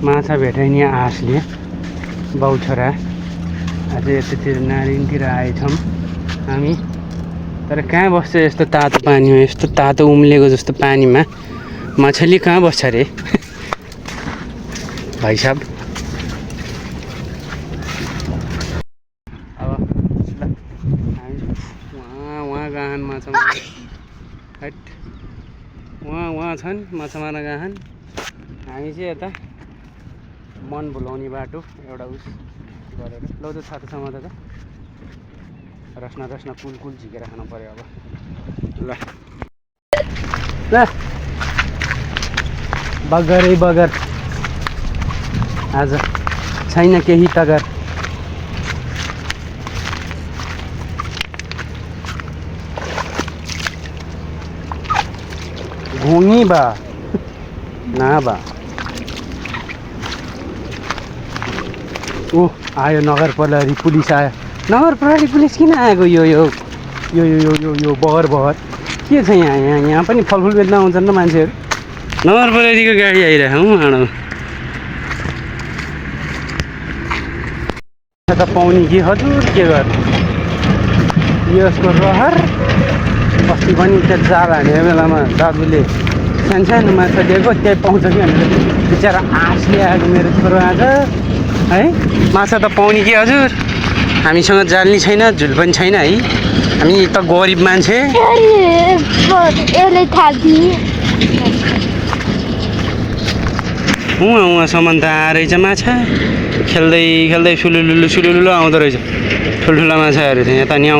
माछा भेटाइने आशले बाउ छोरा आज यतातिर नारायणतिर आएछौँ हामी। तर कहाँ बस्छ यस्तो तातो पानीमा, यस्तो तातो उम्लेको जस्तो पानीमा मछली कहाँ बस्छ रे भाइ साहब। अब हामी वहाँ गहन माछा हट वहाँ छन् माछा मार्न गहन। हामी चाहिँ यता मन भुलाउने बाटो एउटा उस गरेर लौ त छातो समातेर रस्ना कुल झिकेर खानु पर्यो अब। ल ल बगरै बगर आज छैन केही तगर। घुमी बा ना बा ओ आयो नगर प्रहरी पुलिस आयो। नगर प्रहरी पुलिस किन आएको? यो बगर के छ यहाँ पनि फलफुल बेच्न आउँछन् र मान्छेहरू। नगर प्रहरीको गाडी आइरहेको आउनु त पाउने कि हजुर के गर्नु। यसको रहर अस्ति पनि त्यो जाल हानेको बेलामा दाजुले सानो माछा दिएको त्यही पाउँछ कि भनेर बिचरा आशले आएको मेरो छोरो आज है। माछा त पाउने कि हजुर, हामीसँग जाल्नी छैन, झुल पनि छैन है। हामी त गरिब मान्छे। उहाँसम्म त आएछ माछा खेल्दै सुलुलुलु आउँदो रहेछ। ठुल्ठुला माछाहरू चाहिँ यता नि आउँछ।